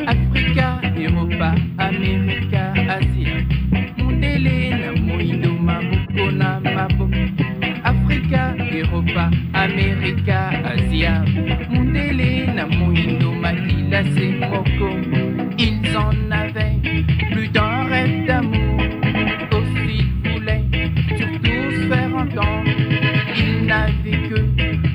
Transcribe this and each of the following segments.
Africa, Europa, America, Asia. Mundele na moindo mabuko na mabo. Africa, Europa, America, Asia. Mundele na moindo makila se moko. Ils en avaient plus d'un rêve d'amour. Aussi ils voulaient surtout se faire entendre. Ils n'avaient que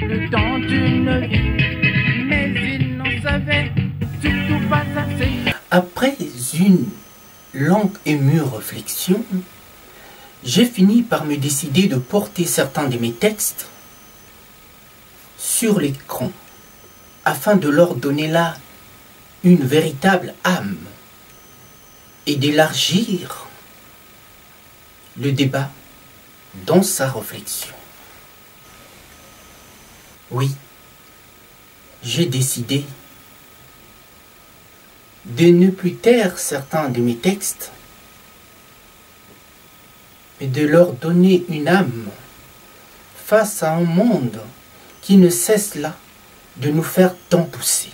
le temps d'une vie, mais ils n'en savaient surtout pas assez. Après une longue et mûre réflexion, j'ai fini par me décider de porter certains de mes textes sur l'écran, afin de leur donner là une véritable âme et d'élargir le débat dans sa réflexion. Oui, j'ai décidé de ne plus taire certains de mes textes, mais de leur donner une âme face à un monde qui ne cesse là de nous faire tant pousser.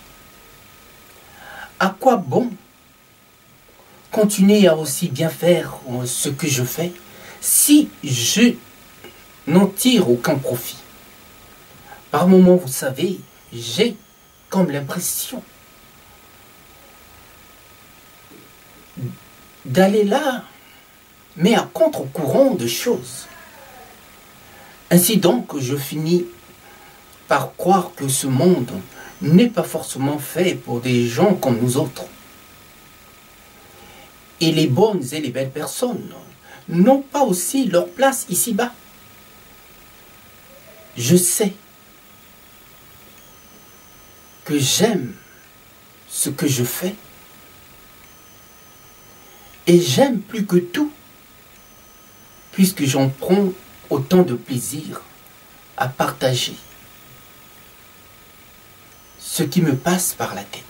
À quoi bon continuer à aussi bien faire ce que je fais si je n'en tire aucun profit? Par moments, vous savez, j'ai comme l'impression d'aller là, mais à contre-courant de choses. Ainsi donc, je finis par croire que ce monde n'est pas forcément fait pour des gens comme nous autres. Et les bonnes et les belles personnes n'ont pas aussi leur place ici-bas. Je sais que j'aime ce que je fais. Et j'aime plus que tout, puisque j'en prends autant de plaisir à partager ce qui me passe par la tête.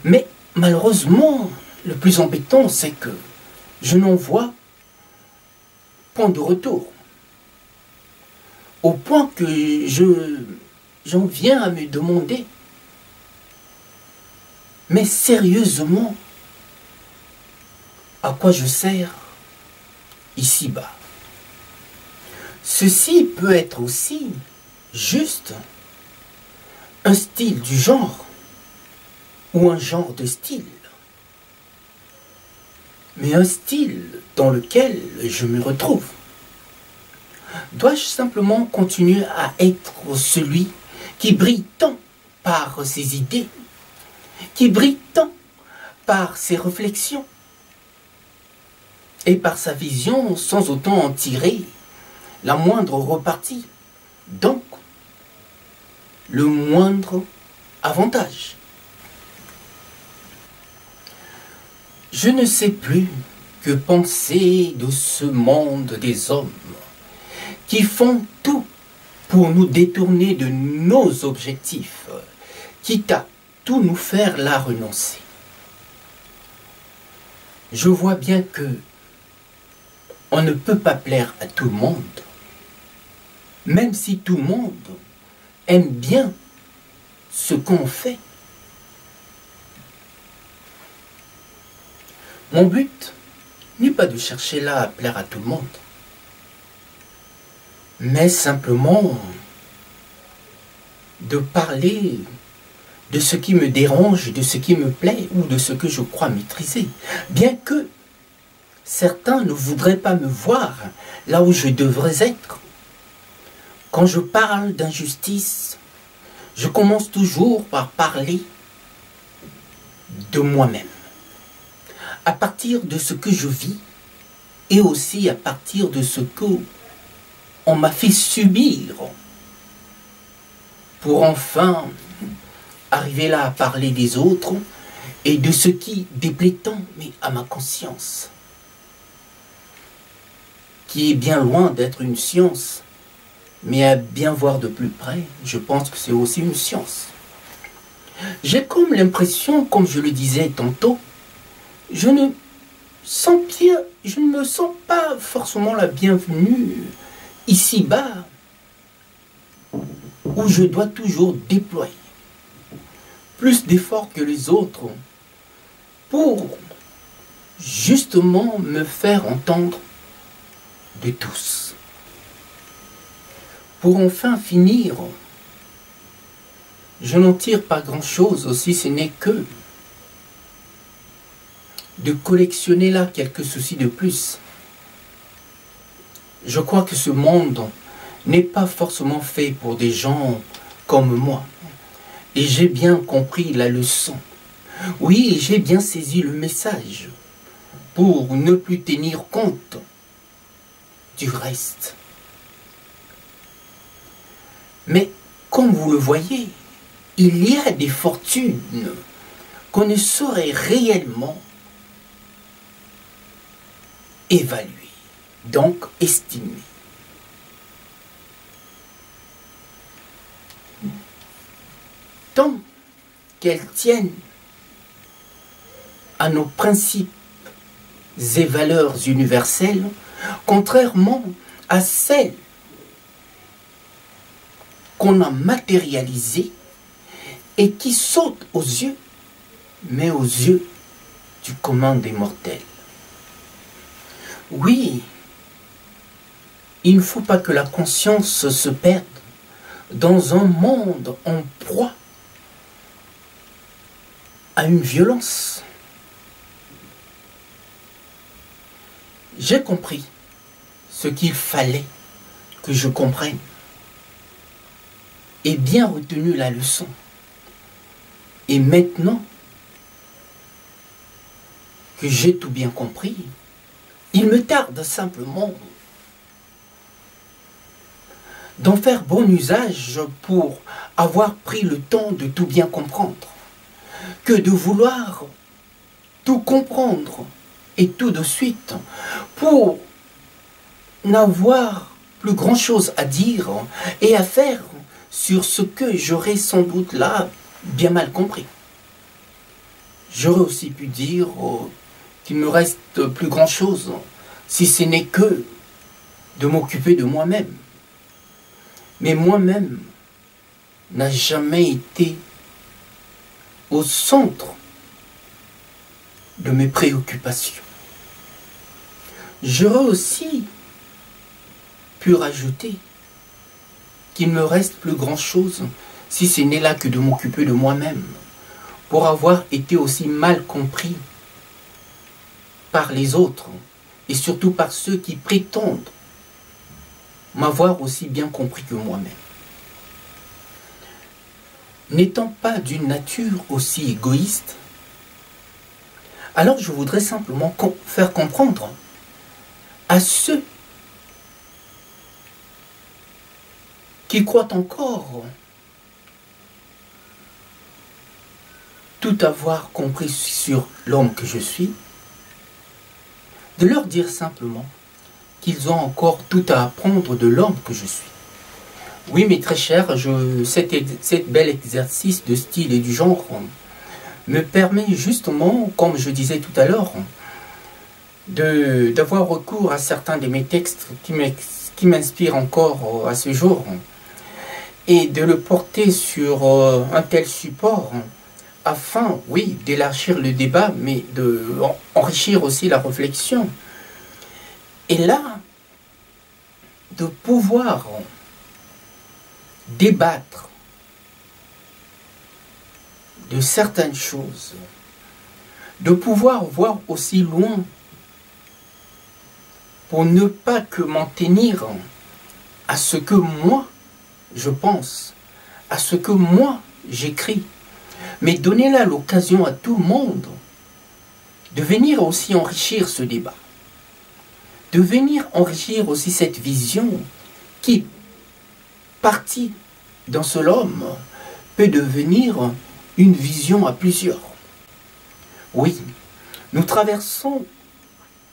Mais malheureusement, le plus embêtant, c'est que je n'en vois point de retour. Au point que j'en viens à me demander, mais sérieusement, à quoi je sers ici-bas? Ceci peut être aussi juste un style du genre ou un genre de style, mais un style dans lequel je me retrouve. Dois-je simplement continuer à être celui qui brille tant par ses idées, qui brille tant par ses réflexions et par sa vision sans autant en tirer la moindre repartie, donc le moindre avantage? Je ne sais plus que penser de ce monde des hommes qui font tout pour nous détourner de nos objectifs, quitte à tout nous faire là renoncer. Je vois bien que on ne peut pas plaire à tout le monde, même si tout le monde aime bien ce qu'on fait. Mon but n'est pas de chercher là à plaire à tout le monde, mais simplement de parler de ce qui me dérange, de ce qui me plaît ou de ce que je crois maîtriser. Bien que certains ne voudraient pas me voir là où je devrais être. Quand je parle d'injustice, je commence toujours par parler de moi-même, à partir de ce que je vis et aussi à partir de ce que on m'a fait subir, pour enfin arriver là à parler des autres et de ce qui déplaît tant mais à ma conscience, qui est bien loin d'être une science, mais à bien voir de plus près, je pense que c'est aussi une science. J'ai comme l'impression, comme je le disais tantôt, je ne me sens pas forcément la bienvenue ici-bas, où je dois toujours déployer plus d'efforts que les autres pour justement me faire entendre de tous. Pour enfin finir, je n'en tire pas grand-chose, si ce n'est que de collectionner là quelques soucis de plus. Je crois que ce monde n'est pas forcément fait pour des gens comme moi. Et j'ai bien compris la leçon. Oui, j'ai bien saisi le message pour ne plus tenir compte du reste. Mais comme vous le voyez, il y a des fortunes qu'on ne saurait réellement évaluer, donc estimer. Tant qu'elles tiennent à nos principes et valeurs universelles, contrairement à celles qu'on a matérialisées et qui sautent aux yeux, mais aux yeux du commun des mortels. Oui, il ne faut pas que la conscience se perde dans un monde en proie à une violence. J'ai compris ce qu'il fallait que je comprenne et bien retenu la leçon. Et maintenant que j'ai tout bien compris, il me tarde simplement d'en faire bon usage pour avoir pris le temps de tout bien comprendre, que de vouloir tout comprendre et tout de suite pour n'avoir plus grand chose à dire et à faire sur ce que j'aurais sans doute là bien mal compris. J'aurais aussi pu dire qu'il me reste plus grand chose si ce n'est que de m'occuper de moi-même. Mais moi-même n'a jamais été au centre de mes préoccupations. J'aurais aussi pu rajouter qu'il me reste plus grand chose si ce n'est là que de m'occuper de moi-même, pour avoir été aussi mal compris par les autres et surtout par ceux qui prétendent m'avoir aussi bien compris que moi-même. N'étant pas d'une nature aussi égoïste, alors je voudrais simplement faire comprendre à ceux qui croient encore tout avoir compris sur l'homme que je suis, de leur dire simplement qu'ils ont encore tout à apprendre de l'homme que je suis. Oui, mes très chers, cet bel exercice de style et du genre me permet justement, comme je disais tout à l'heure, d'avoir recours à certains de mes textes qui m'inspirent encore à ce jour, et de le porter sur un tel support, afin, oui, d'élargir le débat, mais d'enrichir aussi la réflexion. Et là, de pouvoir débattre de certaines choses, de pouvoir voir aussi loin pour ne pas que m'en tenir à ce que moi je pense, à ce que moi j'écris, mais donner là l'occasion à tout le monde de venir aussi enrichir ce débat, de venir enrichir aussi cette vision qui, partie d'un seul homme, peut devenir une vision à plusieurs. Oui, nous traversons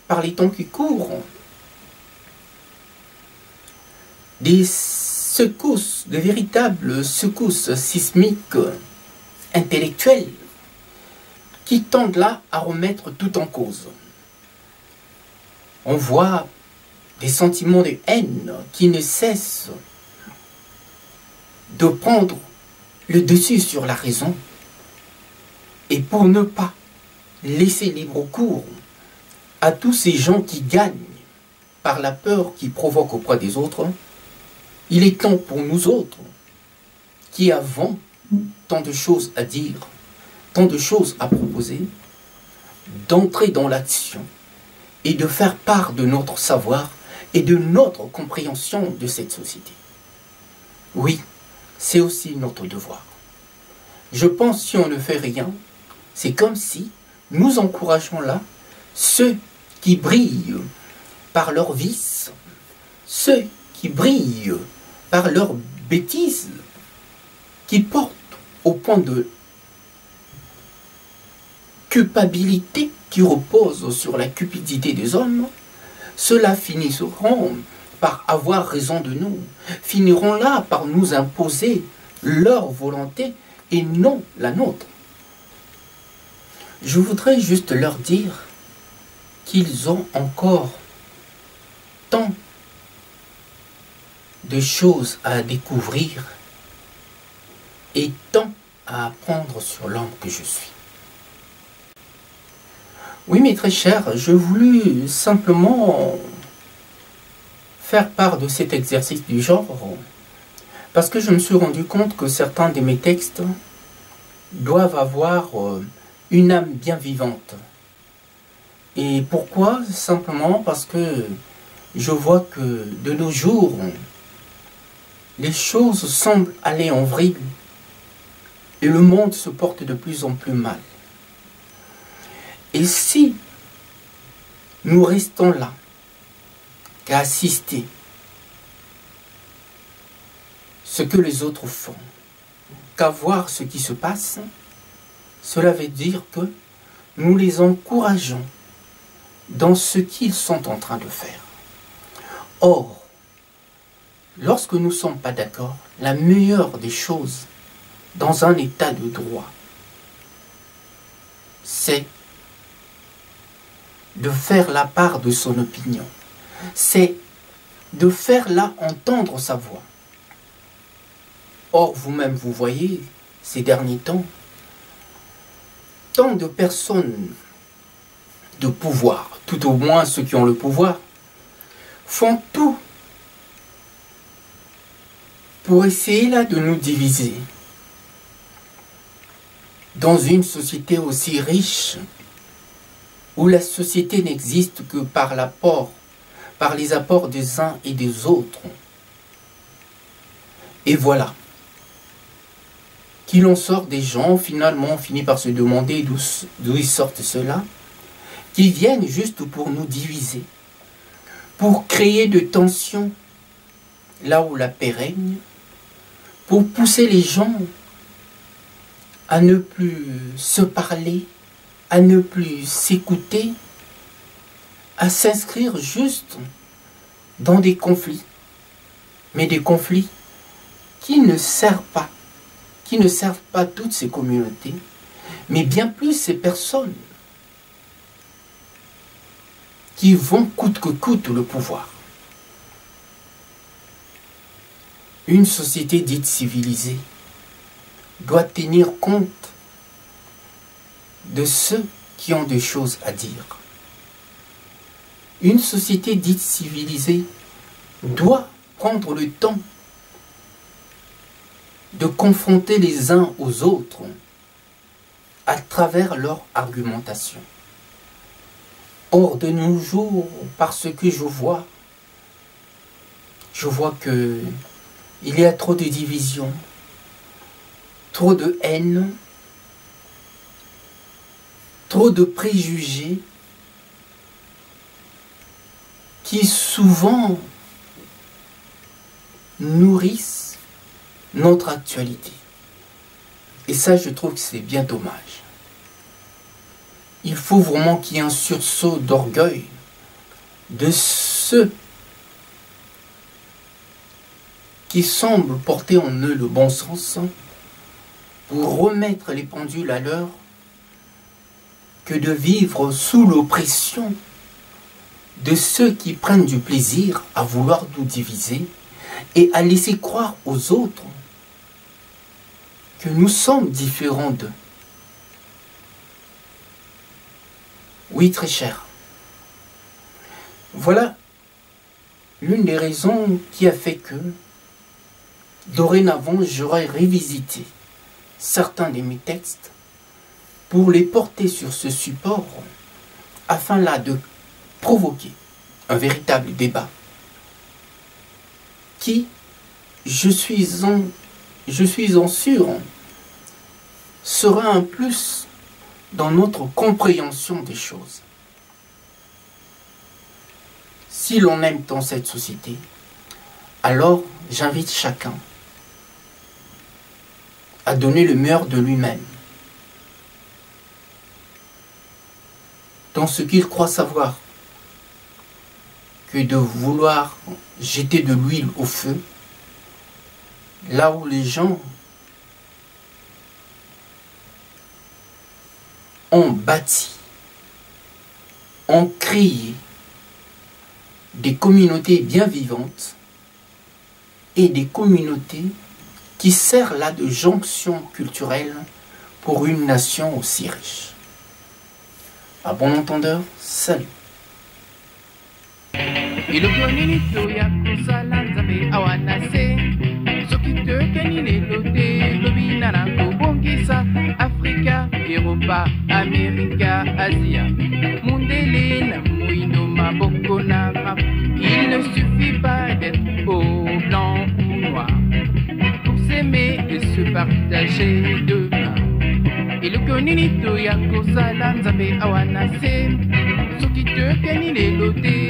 par les temps qui courent des secousses, de véritables secousses sismiques intellectuels qui tendent là à remettre tout en cause. On voit des sentiments de haine qui ne cessent de prendre le dessus sur la raison. Et pour ne pas laisser libre cours à tous ces gens qui gagnent par la peur qu'ils provoquent auprès des autres, il est temps pour nous autres, qui avons tant de choses à dire, tant de choses à proposer, d'entrer dans l'action et de faire part de notre savoir et de notre compréhension de cette société. Oui, c'est aussi notre devoir. Je pense que si on ne fait rien, c'est comme si nous encourageons là ceux qui brillent par leurs vices, ceux qui brillent par leurs bêtises, qui portent au point de culpabilité qui repose sur la cupidité des hommes, ceux-là finiront par avoir raison de nous, finiront là par nous imposer leur volonté et non la nôtre. Je voudrais juste leur dire qu'ils ont encore tant de choses à découvrir et tant à apprendre sur l'homme que je suis. Oui, mes très chers, je voulus simplement faire part de cet exercice du genre parce que je me suis rendu compte que certains de mes textes doivent avoir une âme bien vivante. Et pourquoi? Simplement parce que je vois que de nos jours, les choses semblent aller en vrille et le monde se porte de plus en plus mal. Et si nous restons là, qu'à assister ce que les autres font, qu'à voir ce qui se passe, cela veut dire que nous les encourageons dans ce qu'ils sont en train de faire. Or, lorsque nous ne sommes pas d'accord, la meilleure des choses dans un état de droit, c'est de faire la part de son opinion. C'est de faire là entendre sa voix. Or, vous-même, vous voyez, ces derniers temps, tant de personnes de pouvoir, tout au moins ceux qui ont le pouvoir, font tout pour essayer là de nous diviser. Dans une société aussi riche, où la société n'existe que par l'apport, par les apports des uns et des autres. Et voilà, qu'il en sort des gens, finalement, on finit par se demander d'où ils sortent ceux-là, qui viennent juste pour nous diviser, pour créer de tensions là où la paix règne, pour pousser les gens à ne plus se parler, à ne plus s'écouter, à s'inscrire juste dans des conflits, mais des conflits qui ne servent pas toutes ces communautés, mais bien plus ces personnes qui vont coûte que coûte le pouvoir. Une société dite civilisée doit tenir compte de ceux qui ont des choses à dire. Une société dite civilisée doit prendre le temps de confronter les uns aux autres à travers leur argumentation. Or, de nos jours, parce que je vois que il y a trop de divisions, trop de haine, trop de préjugés qui souvent nourrissent notre actualité. Et ça, je trouve que c'est bien dommage. Il faut vraiment qu'il y ait un sursaut d'orgueil de ceux qui semblent porter en eux le bon sens pour remettre les pendules à l'heure que de vivre sous l'oppression de ceux qui prennent du plaisir à vouloir nous diviser et à laisser croire aux autres que nous sommes différents d'eux. Oui, très cher. Voilà l'une des raisons qui a fait que, dorénavant, j'aurais révisité certains de mes textes pour les porter sur ce support, afin là de provoquer un véritable débat qui, je suis en sûr, sera un plus dans notre compréhension des choses. Si l'on aime tant cette société, alors j'invite chacun à donner le meilleur de lui-même dans ce qu'il croit savoir, que de vouloir jeter de l'huile au feu, là où les gens ont bâti, ont créé des communautés bien vivantes et des communautés qui servent là de jonction culturelle pour une nation aussi riche. À bon entendeur, salut. Ilogonito ya kusala nzambe awanase soki tokenile lote lobina na kobongisa Afrika, Europa, Amerika, Asia mondele na moindo maboko na mapu. Il ne suffit pas d'être beau, blanc ou noir pour s'aimer et se partager demain. Ilogonito ya kusala nzambe awanase soki tokenile lote